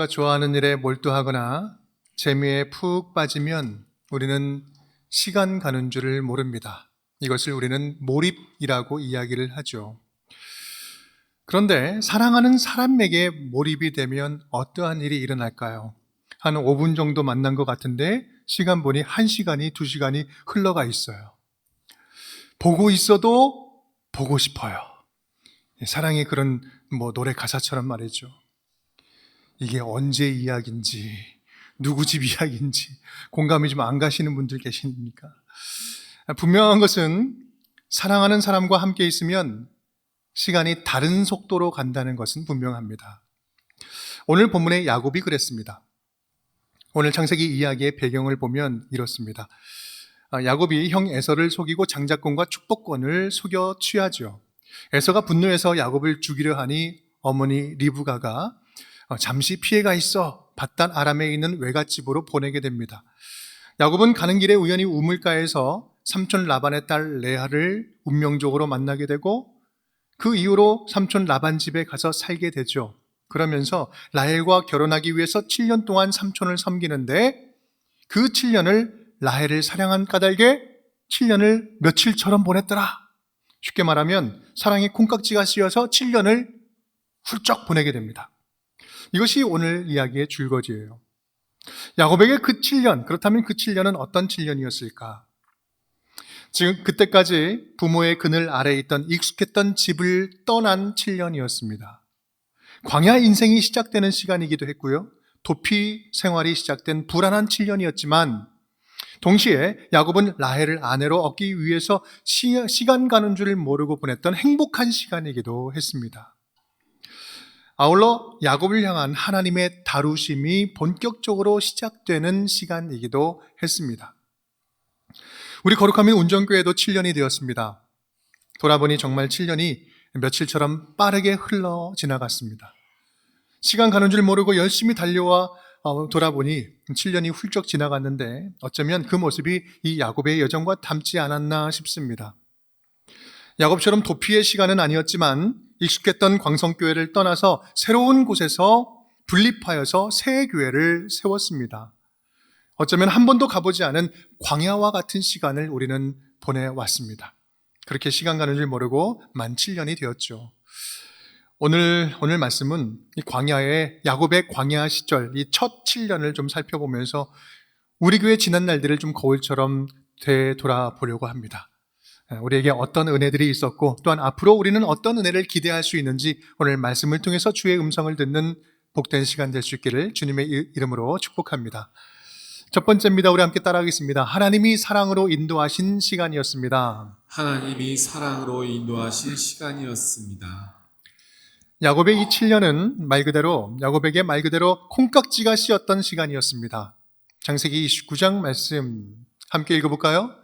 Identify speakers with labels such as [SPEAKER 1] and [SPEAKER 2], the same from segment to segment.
[SPEAKER 1] 우리가 좋아하는 일에 몰두하거나 재미에 푹 빠지면 우리는 시간 가는 줄을 모릅니다. 이것을 우리는 몰입이라고 이야기를 하죠. 그런데 사랑하는 사람에게 몰입이 되면 어떠한 일이 일어날까요? 한 5분 정도 만난 것 같은데 시간 보니 1시간이 2시간이 흘러가 있어요. 보고 있어도 보고 싶어요. 사랑의 그런 노래 가사처럼 말이죠. 이게 언제 이야기인지, 누구 집 이야기인지 공감이 좀 안 가시는 분들 계십니까? 분명한 것은 사랑하는 사람과 함께 있으면 시간이 다른 속도로 간다는 것은 분명합니다. 오늘 본문의 야곱이 그랬습니다. 오늘 창세기 이야기의 배경을 보면 이렇습니다. 야곱이 형 에서를 속이고 장자권과 축복권을 속여 취하죠. 에서가 분노해서 야곱을 죽이려 하니 어머니 리브가가 잠시 피해가 있어 밧단 아람에 있는 외갓집으로 보내게 됩니다. 야곱은 가는 길에 우연히 우물가에서 삼촌 라반의 딸 레아를 운명적으로 만나게 되고 그 이후로 삼촌 라반 집에 가서 살게 되죠. 그러면서 라헬과 결혼하기 위해서 7년 동안 삼촌을 섬기는데 그 7년을 라헬을 사랑한 까닭에 7년을 며칠처럼 보냈더라. 쉽게 말하면 사랑의 콩깍지가 씌어서 7년을 훌쩍 보내게 됩니다. 이것이 오늘 이야기의 줄거지예요. 야곱에게 그 7년, 그렇다면 그 7년은 어떤 7년이었을까? 지금 그때까지 부모의 그늘 아래에 있던 익숙했던 집을 떠난 7년이었습니다. 광야 인생이 시작되는 시간이기도 했고요. 도피 생활이 시작된 불안한 7년이었지만 동시에 야곱은 라헬을 아내로 얻기 위해서 시간 가는 줄 모르고 보냈던 행복한 시간이기도 했습니다. 아울러 야곱을 향한 하나님의 다루심이 본격적으로 시작되는 시간이기도 했습니다. 우리 거룩한 운전교회도 7년이 되었습니다. 돌아보니 정말 7년이 며칠처럼 빠르게 흘러 지나갔습니다. 시간 가는 줄 모르고 열심히 달려와 돌아보니 7년이 훌쩍 지나갔는데 어쩌면 그 모습이 이 야곱의 여정과 닮지 않았나 싶습니다. 야곱처럼 도피의 시간은 아니었지만 익숙했던 광성교회를 떠나서 새로운 곳에서 분립하여서 새 교회를 세웠습니다. 어쩌면 한 번도 가보지 않은 광야와 같은 시간을 우리는 보내왔습니다. 그렇게 시간 가는 줄 모르고 만 7년이 되었죠. 오늘 말씀은 이 광야의 야곱의 광야 시절, 이 첫 7년을 좀 살펴보면서 우리 교회 지난 날들을 좀 거울처럼 되돌아보려고 합니다. 우리에게 어떤 은혜들이 있었고 또한 앞으로 우리는 어떤 은혜를 기대할 수 있는지 오늘 말씀을 통해서 주의 음성을 듣는 복된 시간 될 수 있기를 주님의 이름으로 축복합니다. 첫 번째입니다. 우리 함께 따라하겠습니다. 하나님이 사랑으로 인도하신 시간이었습니다.
[SPEAKER 2] 하나님이 사랑으로 인도하신 시간이었습니다.
[SPEAKER 1] 야곱의 이 7년은 야곱에게 말 그대로 콩깍지가 씌었던 시간이었습니다. 창세기 29장 말씀 함께 읽어볼까요?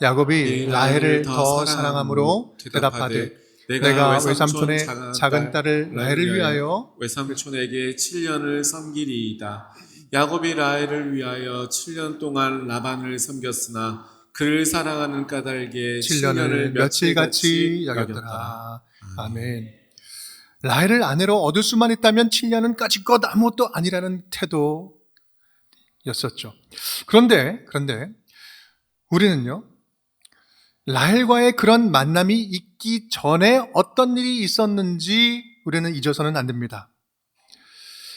[SPEAKER 1] 야곱이 라헬을 더 사랑함으로 대답하되 내가 외삼촌의 작은 딸을 라헬을 위하여
[SPEAKER 2] 외삼촌에게 7년을 섬기리이다. 야곱이 라헬을 위하여 7년 동안 라반을 섬겼으나 그를 사랑하는 까닭에
[SPEAKER 1] 7년을 며칠같이 여겼더라. 아멘. 라헬을 아내로 얻을 수만 있다면 7년은 까짓것 아무것도 아니라는 태도였었죠. 그런데 우리는요, 라헬과의 그런 만남이 있기 전에 어떤 일이 있었는지 우리는 잊어서는 안 됩니다.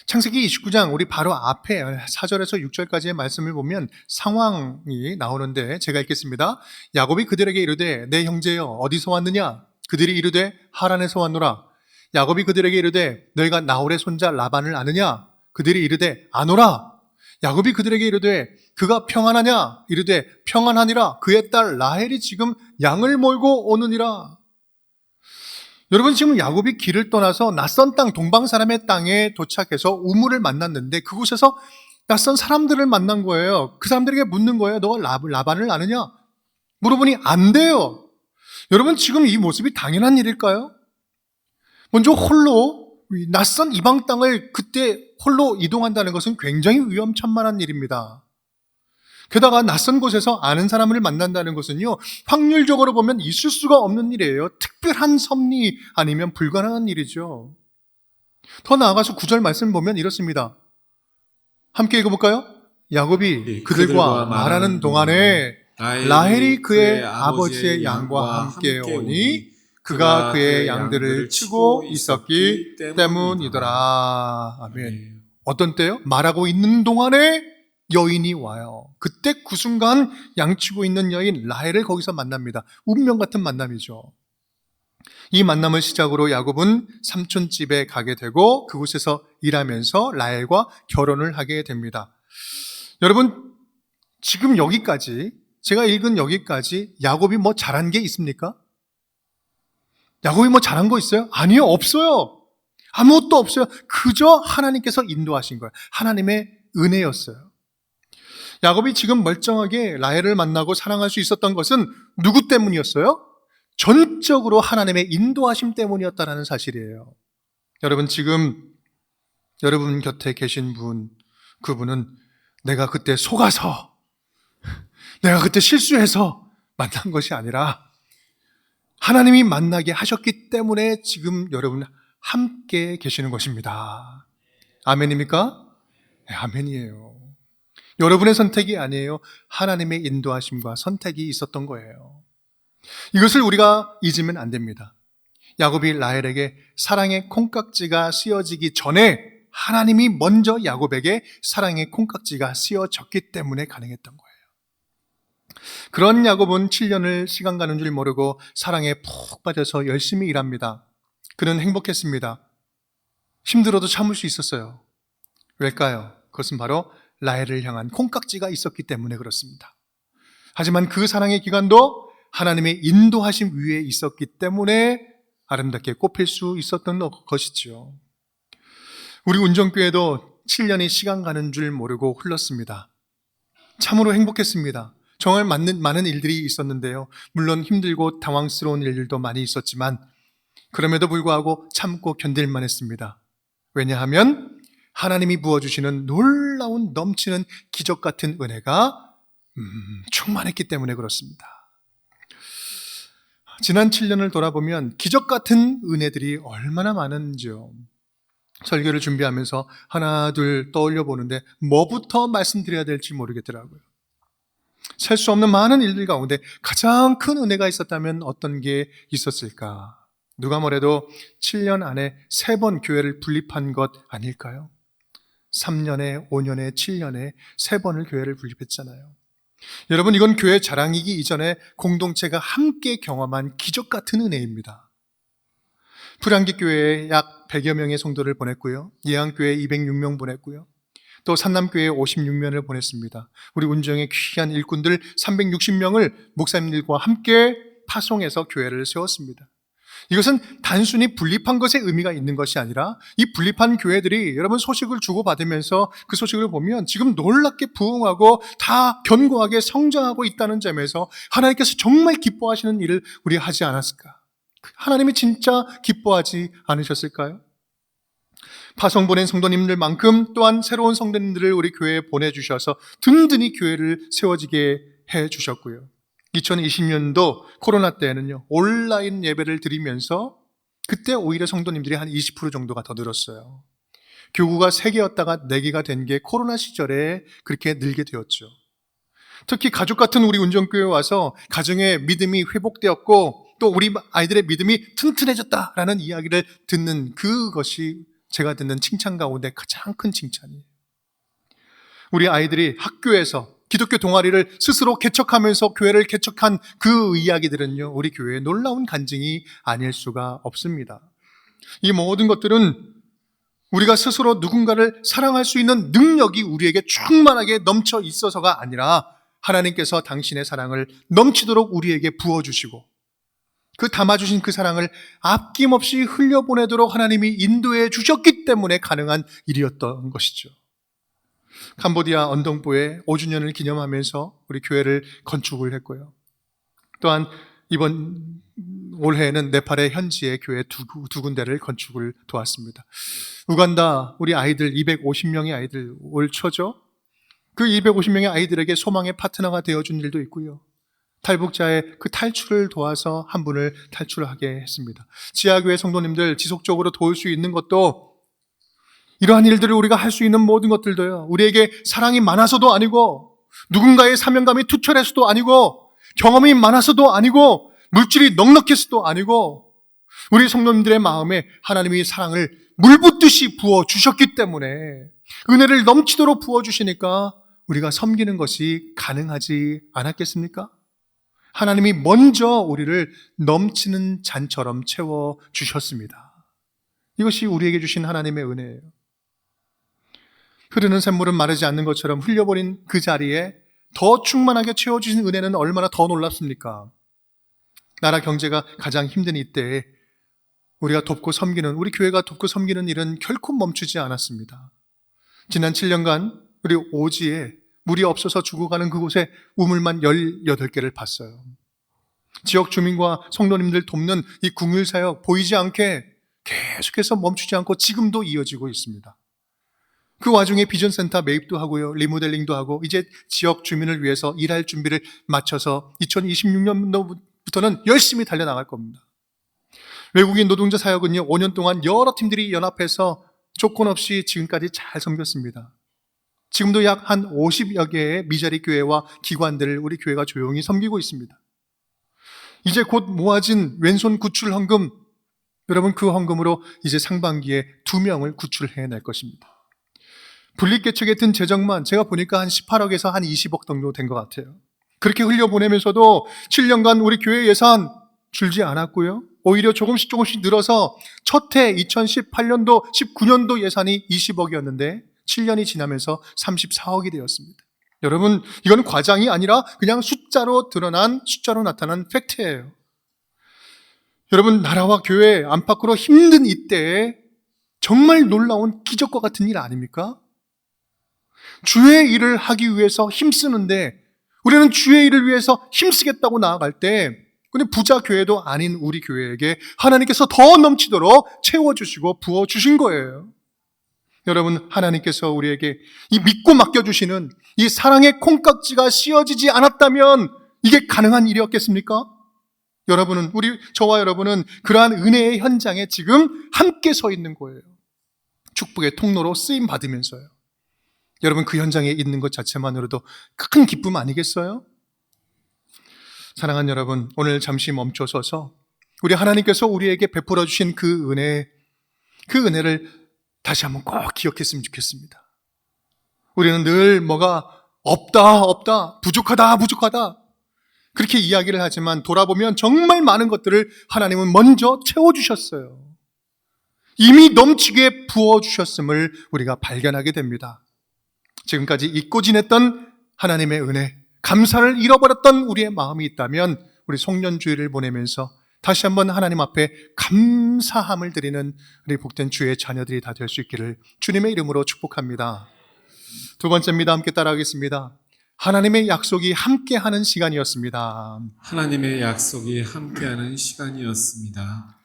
[SPEAKER 1] 창세기 29장 우리 바로 앞에 4절에서 6절까지의 말씀을 보면 상황이 나오는데 제가 읽겠습니다. 야곱이 그들에게 이르되 내 형제여 어디서 왔느냐? 그들이 이르되 하란에서 왔노라. 야곱이 그들에게 이르되 너희가 나홀의 손자 라반을 아느냐? 그들이 이르되 아노라. 야곱이 그들에게 이르되 그가 평안하냐? 이르되 평안하니라. 그의 딸 라헬이 지금 양을 몰고 오느니라. 여러분, 지금 야곱이 길을 떠나서 낯선 땅, 동방 사람의 땅에 도착해서 우물을 만났는데 그곳에서 낯선 사람들을 만난 거예요. 그 사람들에게 묻는 거예요. 너가 라반을 아느냐? 물어보니 안 돼요. 여러분, 지금 이 모습이 당연한 일일까요? 먼저 홀로 낯선 이방 땅을 그때 홀로 이동한다는 것은 굉장히 위험천만한 일입니다. 게다가 낯선 곳에서 아는 사람을 만난다는 것은요, 확률적으로 보면 있을 수가 없는 일이에요. 특별한 섭리 아니면 불가능한 일이죠. 더 나아가서 9절 말씀 보면 이렇습니다. 함께 읽어볼까요? 야곱이 그들과 말하는 동안에 라헬이 그의 아버지의 양과 함께 오니 그가 그의 양들을 치고 있었기 때문이더라. 아멘. 어떤 때요? 말하고 있는 동안에 여인이 와요. 그때 그 순간 양치고 있는 여인 라헬을 거기서 만납니다. 운명 같은 만남이죠. 이 만남을 시작으로 야곱은 삼촌 집에 가게 되고 그곳에서 일하면서 라헬과 결혼을 하게 됩니다. 여러분, 지금 여기까지, 제가 읽은 여기까지 야곱이 뭐 잘한 게 있습니까? 야곱이 뭐 잘한 거 있어요? 아니요, 없어요. 아무것도 없어요. 그저 하나님께서 인도하신 거예요. 하나님의 은혜였어요. 야곱이 지금 멀쩡하게 라헬을 만나고 사랑할 수 있었던 것은 누구 때문이었어요? 전적으로 하나님의 인도하심 때문이었다는 사실이에요. 여러분, 지금 여러분 곁에 계신 분, 그분은 내가 그때 속아서, 내가 그때 실수해서 만난 것이 아니라 하나님이 만나게 하셨기 때문에 지금 여러분 함께 계시는 것입니다. 아멘입니까? 네, 아멘이에요. 여러분의 선택이 아니에요. 하나님의 인도하심과 선택이 있었던 거예요. 이것을 우리가 잊으면 안 됩니다. 야곱이 라헬에게 사랑의 콩깍지가 씌어지기 전에 하나님이 먼저 야곱에게 사랑의 콩깍지가 씌어졌기 때문에 가능했던 거예요. 그런 야곱은 7년을 시간 가는 줄 모르고 사랑에 푹 빠져서 열심히 일합니다. 그는 행복했습니다. 힘들어도 참을 수 있었어요. 왜일까요? 그것은 바로 라헬을 향한 콩깍지가 있었기 때문에 그렇습니다. 하지만 그 사랑의 기간도 하나님의 인도하심 위에 있었기 때문에 아름답게 꽃필 수 있었던 것이지요. 우리 운정교회도 7년이 시간 가는 줄 모르고 흘렀습니다. 참으로 행복했습니다. 정말 많은 일들이 있었는데요. 물론 힘들고 당황스러운 일들도 많이 있었지만 그럼에도 불구하고 참고 견딜만 했습니다. 왜냐하면 하나님이 부어주시는 놀라운 넘치는 기적 같은 은혜가 충만했기 때문에 그렇습니다. 지난 7년을 돌아보면 기적 같은 은혜들이 얼마나 많은지요. 설교를 준비하면서 하나 둘 떠올려 보는데 뭐부터 말씀드려야 될지 모르겠더라고요. 셀 수 없는 많은 일들 가운데 가장 큰 은혜가 있었다면 어떤 게 있었을까? 누가 뭐래도 7년 안에 3번 교회를 분립한 것 아닐까요? 3년에, 5년에, 7년에 3번을 교회를 분립했잖아요. 여러분, 이건 교회 자랑이기 이전에 공동체가 함께 경험한 기적 같은 은혜입니다. 불안기 교회에 약 100여 명의 성도를 보냈고요. 예안교회에 206명 보냈고요. 또 산남교회에 56명을 보냈습니다. 우리 운정의 귀한 일꾼들 360명을 목사님들과 함께 파송해서 교회를 세웠습니다. 이것은 단순히 분립한 것에 의미가 있는 것이 아니라 이 분립한 교회들이 여러분 소식을 주고받으면서 그 소식을 보면 지금 놀랍게 부흥하고 다 견고하게 성장하고 있다는 점에서 하나님께서 정말 기뻐하시는 일을 우리 하지 않았을까? 하나님이 진짜 기뻐하지 않으셨을까요? 파송 보낸 성도님들만큼 또한 새로운 성도님들을 우리 교회에 보내주셔서 든든히 교회를 세워지게 해주셨고요. 2020년도 코로나 때에는요, 온라인 예배를 드리면서 그때 오히려 성도님들이 한 20% 정도가 더 늘었어요. 교구가 3개였다가 4개가 된 게 코로나 시절에 그렇게 늘게 되었죠. 특히 가족 같은 우리 운정교회에 와서 가정의 믿음이 회복되었고 또 우리 아이들의 믿음이 튼튼해졌다라는 이야기를 듣는 그것이 제가 듣는 칭찬 가운데 가장 큰 칭찬이에요. 우리 아이들이 학교에서 기독교 동아리를 스스로 개척하면서 교회를 개척한 그 이야기들은요, 우리 교회의 놀라운 간증이 아닐 수가 없습니다. 이 모든 것들은 우리가 스스로 누군가를 사랑할 수 있는 능력이 우리에게 충만하게 넘쳐 있어서가 아니라 하나님께서 당신의 사랑을 넘치도록 우리에게 부어주시고 그 담아주신 그 사랑을 아낌없이 흘려보내도록 하나님이 인도해 주셨기 때문에 가능한 일이었던 것이죠. 캄보디아 언동포에 5주년을 기념하면서 우리 교회를 건축을 했고요. 또한 이번 올해에는 네팔의 현지의 교회 두 군데를 건축을 도왔습니다. 우간다 우리 아이들 250명의 아이들 올 초죠. 그 250명의 아이들에게 소망의 파트너가 되어준 일도 있고요. 탈북자의 그 탈출을 도와서 한 분을 탈출하게 했습니다. 지하교회 성도님들 지속적으로 도울 수 있는 것도 이러한 일들을 우리가 할 수 있는 모든 것들도요, 우리에게 사랑이 많아서도 아니고, 누군가의 사명감이 투철해서도 아니고, 경험이 많아서도 아니고, 물질이 넉넉해서도 아니고, 우리 성도님들의 마음에 하나님이 사랑을 물붓듯이 부어주셨기 때문에, 은혜를 넘치도록 부어주시니까 우리가 섬기는 것이 가능하지 않았겠습니까? 하나님이 먼저 우리를 넘치는 잔처럼 채워주셨습니다. 이것이 우리에게 주신 하나님의 은혜예요. 흐르는 샘물은 마르지 않는 것처럼 흘려버린 그 자리에 더 충만하게 채워주신 은혜는 얼마나 더 놀랍습니까? 나라 경제가 가장 힘든 이때에 우리가 돕고 섬기는, 우리 교회가 돕고 섬기는 일은 결코 멈추지 않았습니다. 지난 7년간 우리 오지에 물이 없어서 죽어가는 그곳에 우물만 18개를 봤어요. 지역 주민과 성도님들 돕는 이 궁휼사역 보이지 않게 계속해서 멈추지 않고 지금도 이어지고 있습니다. 그 와중에 비전센터 매입도 하고요, 리모델링도 하고, 이제 지역 주민을 위해서 일할 준비를 마쳐서 2026년도부터는 열심히 달려나갈 겁니다. 외국인 노동자 사역은요, 5년 동안 여러 팀들이 연합해서 조건 없이 지금까지 잘 섬겼습니다. 지금도 약 한 50여 개의 미자리 교회와 기관들을 우리 교회가 조용히 섬기고 있습니다. 이제 곧 모아진 왼손 구출 헌금, 여러분 그 헌금으로 이제 상반기에 2명을 구출해낼 것입니다. 분리개척에 든 재정만 제가 보니까 한 18억에서 한 20억 정도 된 것 같아요. 그렇게 흘려보내면서도 7년간 우리 교회 예산 줄지 않았고요, 오히려 조금씩 늘어서 첫 해 2018년도, 19년도 예산이 20억이었는데 7년이 지나면서 34억이 되었습니다. 여러분, 이건 과장이 아니라 그냥 숫자로 나타난 팩트예요. 여러분, 나라와 교회 안팎으로 힘든 이때에 정말 놀라운 기적과 같은 일 아닙니까? 주의 일을 하기 위해서 힘쓰는데, 우리는 주의 일을 위해서 힘쓰겠다고 나아갈 때, 근데 부자 교회도 아닌 우리 교회에게 하나님께서 더 넘치도록 채워주시고 부어주신 거예요. 여러분, 하나님께서 우리에게 이 믿고 맡겨주시는 이 사랑의 콩깍지가 씌어지지 않았다면 이게 가능한 일이었겠습니까? 저와 여러분은 그러한 은혜의 현장에 지금 함께 서 있는 거예요. 축복의 통로로 쓰임 받으면서요. 여러분, 그 현장에 있는 것 자체만으로도 큰 기쁨 아니겠어요? 사랑하는 여러분, 오늘 잠시 멈춰서서 우리 하나님께서 우리에게 베풀어 주신 그 은혜를 다시 한번 꼭 기억했으면 좋겠습니다. 우리는 늘 뭐가 없다, 부족하다 그렇게 이야기를 하지만 돌아보면 정말 많은 것들을 하나님은 먼저 채워주셨어요. 이미 넘치게 부어주셨음을 우리가 발견하게 됩니다. 지금까지 잊고 지냈던 하나님의 은혜, 감사를 잃어버렸던 우리의 마음이 있다면 우리 송년주일을 보내면서 다시 한번 하나님 앞에 감사함을 드리는 우리 복된 주의 자녀들이 다 될 수 있기를 주님의 이름으로 축복합니다. 두 번째입니다. 함께 따라하겠습니다. 하나님의 약속이 함께하는 시간이었습니다.
[SPEAKER 2] 하나님의 약속이 함께하는 시간이었습니다.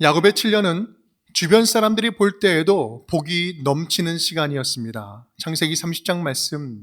[SPEAKER 1] 야곱의 7년은 주변 사람들이 볼 때에도 복이 넘치는 시간이었습니다. 창세기 30장 말씀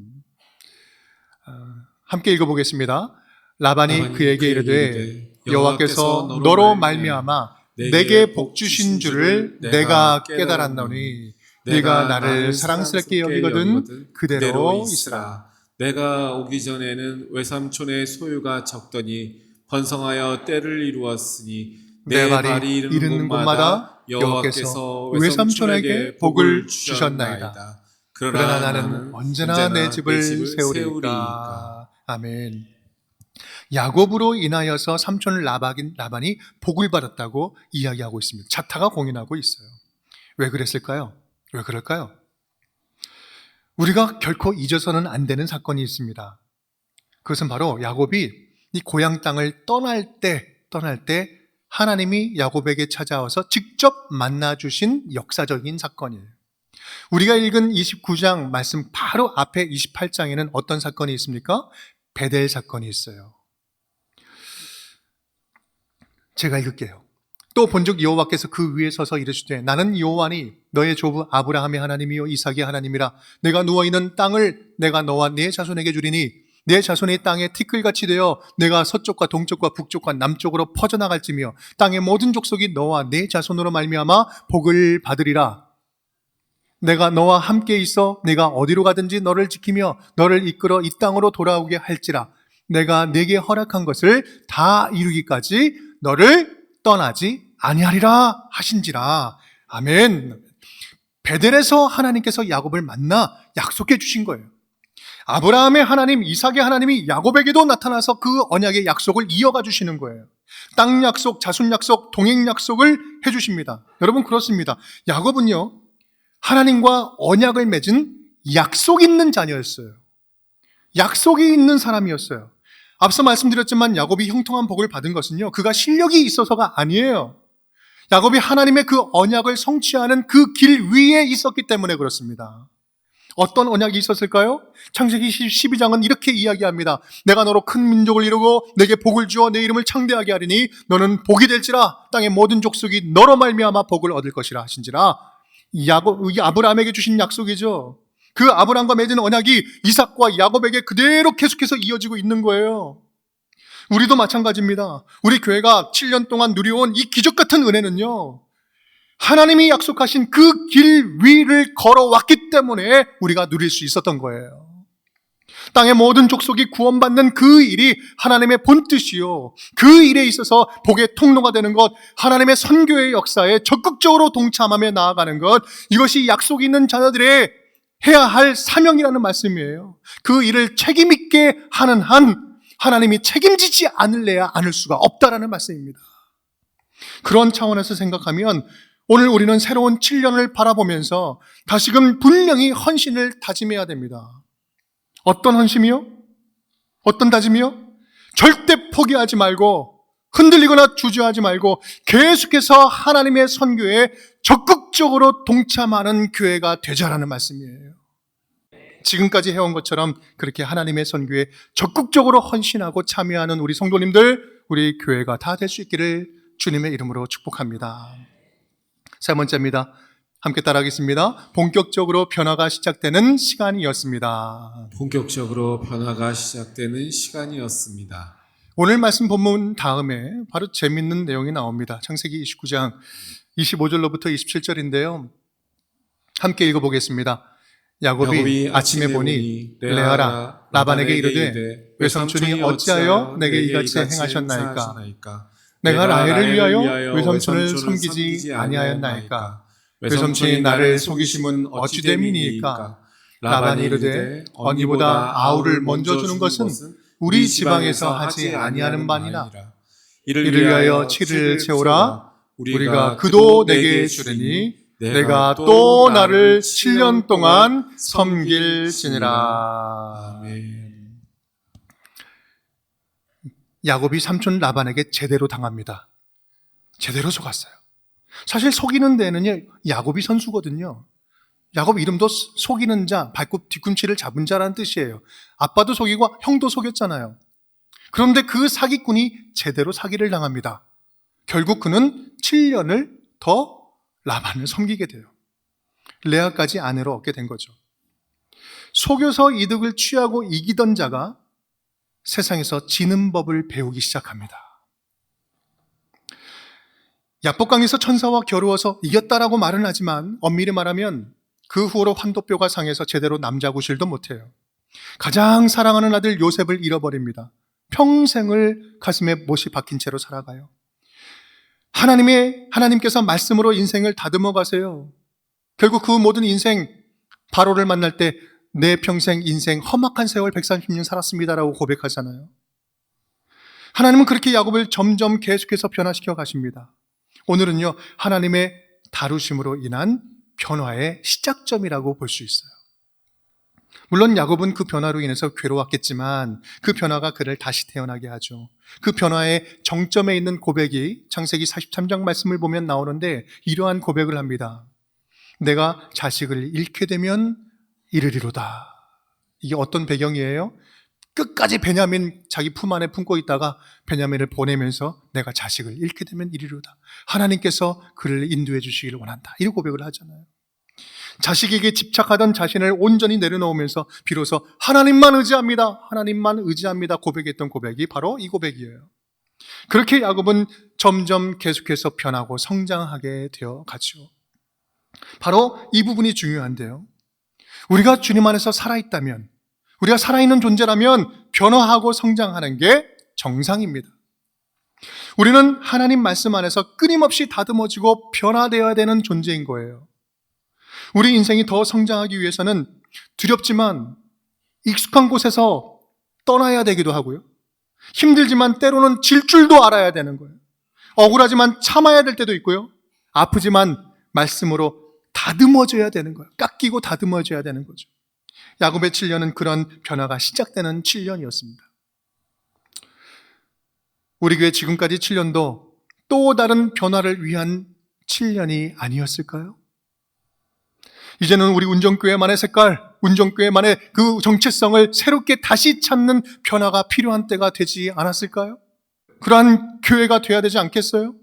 [SPEAKER 1] 함께 읽어보겠습니다. 라반이 그에게 이르되 여호와께서 너로 말미암아 내게 복 주신 줄을 내가 깨달았노니 네가 나를 사랑스럽게 여기거든 그대로 있으라.
[SPEAKER 2] 내가 오기 전에는 외삼촌의 소유가 적더니 번성하여 때를 이루었으니 내 발이 이르는 곳마다 여호와께서 외삼촌에게 복을 주셨나이다.
[SPEAKER 1] 그러나 나는 언제나 내 집을 세우리이까. 아멘. 야곱으로 인하여서 삼촌 라반이 복을 받았다고 이야기하고 있습니다. 자타가 공인하고 있어요. 왜 그랬을까요? 왜 그럴까요? 우리가 결코 잊어서는 안 되는 사건이 있습니다. 그것은 바로 야곱이 이 고향 땅을 떠날 때 하나님이 야곱에게 찾아와서 직접 만나주신 역사적인 사건이에요. 우리가 읽은 29장 말씀 바로 앞에 28장에는 어떤 사건이 있습니까? 베델 사건이 있어요. 제가 읽을게요. 또 본즉 여호와께서 그 위에 서서 이르시되 나는 여호와니 너의 조부 아브라함의 하나님이요 이삭의 하나님이라. 내가 누워있는 땅을 내가 너와 네 자손에게 주리니 내 자손이 땅에 티끌같이 되어 내가 서쪽과 동쪽과 북쪽과 남쪽으로 퍼져나갈지며 땅의 모든 족속이 너와 네 자손으로 말미암아 복을 받으리라. 내가 너와 함께 있어 내가 어디로 가든지 너를 지키며 너를 이끌어 이 땅으로 돌아오게 할지라. 내가 네게 허락한 것을 다 이루기까지 너를 떠나지 아니하리라 하신지라. 아멘. 베델에서 하나님께서 야곱을 만나 약속해 주신 거예요. 아브라함의 하나님, 이삭의 하나님이 야곱에게도 나타나서 그 언약의 약속을 이어가 주시는 거예요. 땅 약속, 자손 약속, 동행 약속을 해 주십니다. 여러분, 그렇습니다. 야곱은요, 하나님과 언약을 맺은 약속 있는 자녀였어요. 약속이 있는 사람이었어요. 앞서 말씀드렸지만 야곱이 형통한 복을 받은 것은요, 그가 실력이 있어서가 아니에요. 야곱이 하나님의 그 언약을 성취하는 그 길 위에 있었기 때문에 그렇습니다. 어떤 언약이 있었을까요? 창세기 12장은 이렇게 이야기합니다. 내가 너로 큰 민족을 이루고 내게 복을 주어 내 이름을 창대하게 하리니 너는 복이 될지라. 땅의 모든 족속이 너로 말미암아 복을 얻을 것이라 하신지라. 아브라함에게 주신 약속이죠. 그 아브라함과 맺은 언약이 이삭과 야곱에게 그대로 계속해서 이어지고 있는 거예요. 우리도 마찬가지입니다. 우리 교회가 7년 동안 누려온 이 기적 같은 은혜는요, 하나님이 약속하신 그 길 위를 걸어왔기 때문에 우리가 누릴 수 있었던 거예요. 땅의 모든 족속이 구원받는 그 일이 하나님의 본뜻이요, 그 일에 있어서 복의 통로가 되는 것, 하나님의 선교의 역사에 적극적으로 동참하며 나아가는 것, 이것이 약속이 있는 자녀들의 해야 할 사명이라는 말씀이에요. 그 일을 책임 있게 하는 한 하나님이 책임지지 않을래야 않을 수가 없다라는 말씀입니다. 그런 차원에서 생각하면 오늘 우리는 새로운 7년을 바라보면서 다시금 분명히 헌신을 다짐해야 됩니다. 어떤 헌신이요? 어떤 다짐이요? 절대 포기하지 말고 흔들리거나 주저하지 말고 계속해서 하나님의 선교에 적극적으로 동참하는 교회가 되자라는 말씀이에요. 지금까지 해온 것처럼 그렇게 하나님의 선교에 적극적으로 헌신하고 참여하는 우리 성도님들, 우리 교회가 다 될 수 있기를 주님의 이름으로 축복합니다. 세 번째입니다. 함께 따라하겠습니다. 본격적으로 변화가 시작되는 시간이었습니다.
[SPEAKER 2] 본격적으로 변화가 시작되는 시간이었습니다.
[SPEAKER 1] 오늘 말씀 본문 다음에 바로 재밌는 내용이 나옵니다. 창세기 29장 25절로부터 27절인데요. 함께 읽어보겠습니다. 야곱이 아침에 보니 레아라 라반에게 이르되 외삼촌이 어찌하여 내게 이같이 행하셨나이까? 내가 라헬을 위하여 외삼촌을 섬기지 아니하였나이까? 외삼촌이 나를 속이심은 어찌 됨이니이까? 라반이 이르되 언니보다 아우를 먼저 주는 것은 우리 지방에서 하지 아니하는 바니라. 이를 위하여 7일을 채우라. 우리가 그도 내게 주리니 내가 또 나를 7년 동안 섬길지니라.
[SPEAKER 2] 아멘.
[SPEAKER 1] 야곱이 삼촌 라반에게 제대로 당합니다. 제대로 속았어요. 사실 속이는 데는요, 야곱이 선수거든요. 야곱 이름도 속이는 자, 발굽 뒤꿈치를 잡은 자라는 뜻이에요. 아빠도 속이고 형도 속였잖아요. 그런데 그 사기꾼이 제대로 사기를 당합니다. 결국 그는 7년을 더 라반을 섬기게 돼요. 레아까지 아내로 얻게 된 거죠. 속여서 이득을 취하고 이기던 자가 세상에서 지는 법을 배우기 시작합니다. 야복강에서 천사와 겨루어서 이겼다라고 말은 하지만 엄밀히 말하면 그 후로 환도뼈가 상해서 제대로 남자 구실도 못해요. 가장 사랑하는 아들 요셉을 잃어버립니다. 평생을 가슴에 못이 박힌 채로 살아가요. 하나님께서 말씀으로 인생을 다듬어 가세요. 결국 그 모든 인생, 바로를 만날 때 내 평생 인생 험악한 세월 130년 살았습니다라고 고백하잖아요. 하나님은 그렇게 야곱을 점점 계속해서 변화시켜 가십니다. 오늘은요, 하나님의 다루심으로 인한 변화의 시작점이라고 볼 수 있어요. 물론 야곱은 그 변화로 인해서 괴로웠겠지만 그 변화가 그를 다시 태어나게 하죠. 그 변화의 정점에 있는 고백이 창세기 43장 말씀을 보면 나오는데 이러한 고백을 합니다. 내가 자식을 잃게 되면 이르리로다. 이게 어떤 배경이에요? 끝까지 베냐민 자기 품 안에 품고 있다가 베냐민을 보내면서 내가 자식을 잃게 되면 이리로다. 하나님께서 그를 인도해 주시기를 원한다. 이런 고백을 하잖아요. 자식에게 집착하던 자신을 온전히 내려놓으면서 비로소 하나님만 의지합니다 고백했던 고백이 바로 이 고백이에요. 그렇게 야곱은 점점 계속해서 변하고 성장하게 되어 가죠. 바로 이 부분이 중요한데요. 우리가 주님 안에서 살아있다면, 우리가 살아있는 존재라면 변화하고 성장하는 게 정상입니다. 우리는 하나님 말씀 안에서 끊임없이 다듬어지고 변화되어야 되는 존재인 거예요. 우리 인생이 더 성장하기 위해서는 두렵지만 익숙한 곳에서 떠나야 되기도 하고요. 힘들지만 때로는 질 줄도 알아야 되는 거예요. 억울하지만 참아야 될 때도 있고요. 아프지만 말씀으로 다듬어져야 되는 거예요. 깎이고 다듬어져야 되는 거죠. 야곱의 7년은 그런 변화가 시작되는 7년이었습니다. 우리 교회 지금까지 7년도 또 다른 변화를 위한 7년이 아니었을까요? 이제는 우리 운정교회만의 색깔, 운정교회만의 그 정체성을 새롭게 다시 찾는 변화가 필요한 때가 되지 않았을까요? 그러한 교회가 돼야 되지 않겠어요?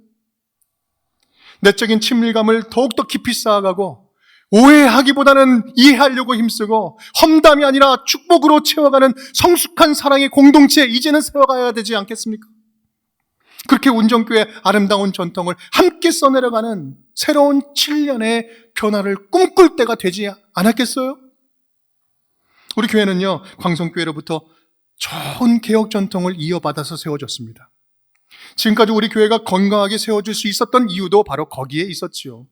[SPEAKER 1] 내적인 친밀감을 더욱더 깊이 쌓아가고 오해하기보다는 이해하려고 힘쓰고 험담이 아니라 축복으로 채워가는 성숙한 사랑의 공동체 이제는 세워가야 되지 않겠습니까? 그렇게 운정교회의 아름다운 전통을 함께 써내려가는 새로운 7년의 변화를 꿈꿀 때가 되지 않았겠어요? 우리 교회는요, 광성교회로부터 좋은 개혁 전통을 이어받아서 세워졌습니다. 지금까지 우리 교회가 건강하게 세워질 수 있었던 이유도 바로 거기에 있었지요.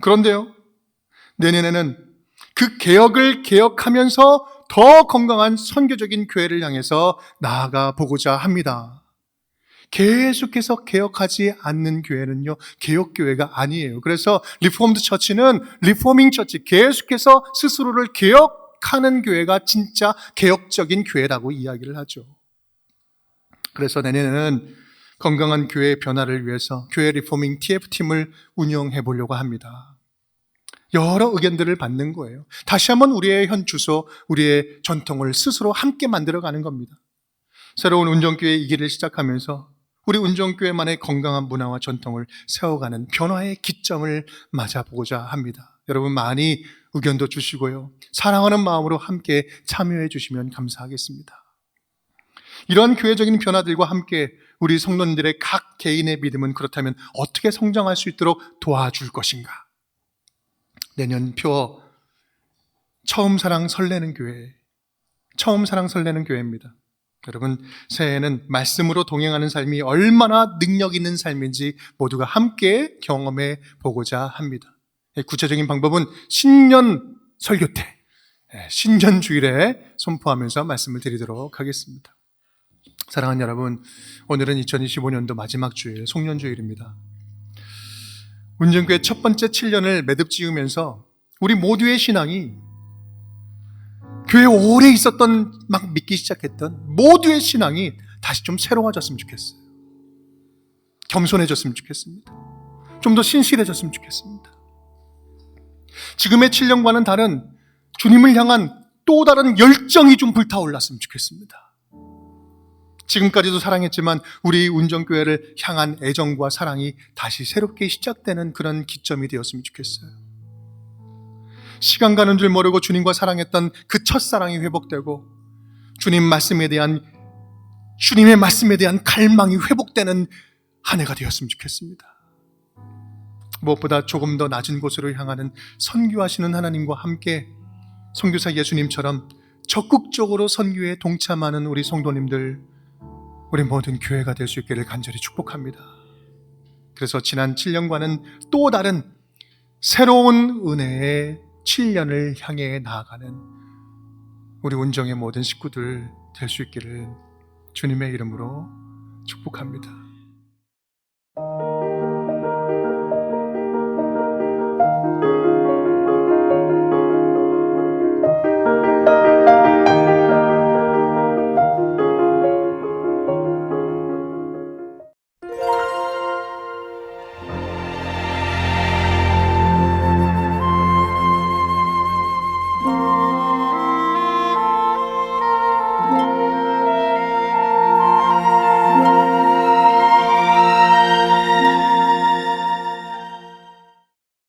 [SPEAKER 1] 그런데요, 내년에는 그 개혁을 개혁하면서 더 건강한 선교적인 교회를 향해서 나아가 보고자 합니다. 계속해서 개혁하지 않는 교회는요, 개혁교회가 아니에요. 그래서 리포엄드 처치는 리포밍 처치, 계속해서 스스로를 개혁하는 교회가 진짜 개혁적인 교회라고 이야기를 하죠. 그래서 내년에는 건강한 교회의 변화를 위해서 교회 리포밍 TF팀을 운영해 보려고 합니다. 여러 의견들을 받는 거예요. 다시 한번 우리의 현 주소, 우리의 전통을 스스로 함께 만들어가는 겁니다. 새로운 운정교회 이 길을 시작하면서 우리 운정교회만의 건강한 문화와 전통을 세워가는 변화의 기점을 맞아보고자 합니다. 여러분 많이 의견도 주시고요. 사랑하는 마음으로 함께 참여해 주시면 감사하겠습니다. 이러한 교회적인 변화들과 함께 우리 성도님들의 각 개인의 믿음은 그렇다면 어떻게 성장할 수 있도록 도와줄 것인가? 내년 표 처음 사랑 설레는 교회, 처음 사랑 설레는 교회입니다. 여러분, 새해에는 말씀으로 동행하는 삶이 얼마나 능력 있는 삶인지 모두가 함께 경험해 보고자 합니다. 구체적인 방법은 신년 설교 때, 신년 주일에 선포하면서 말씀을 드리도록 하겠습니다. 사랑하는 여러분, 오늘은 2025년도 마지막 주일, 송년주일입니다. 운정교회 첫 번째 7년을 매듭 지으면서 우리 모두의 신앙이 교회에 오래 있었던, 막 믿기 시작했던 모두의 신앙이 다시 좀 새로워졌으면 좋겠어요. 겸손해졌으면 좋겠습니다. 좀 더 신실해졌으면 좋겠습니다. 지금의 7년과는 다른 주님을 향한 또 다른 열정이 좀 불타올랐으면 좋겠습니다. 지금까지도 사랑했지만 우리 운정교회를 향한 애정과 사랑이 다시 새롭게 시작되는 그런 기점이 되었으면 좋겠어요. 시간 가는 줄 모르고 주님과 사랑했던 그 첫사랑이 회복되고 주님의 말씀에 대한 갈망이 회복되는 한 해가 되었으면 좋겠습니다. 무엇보다 조금 더 낮은 곳으로 향하는 선교하시는 하나님과 함께 선교사 예수님처럼 적극적으로 선교에 동참하는 우리 성도님들, 우리 모든 교회가 될 수 있기를 간절히 축복합니다. 그래서 지난 7년과는 또 다른 새로운 은혜의 7년을 향해 나아가는 우리 운정의 모든 식구들 될 수 있기를 주님의 이름으로 축복합니다.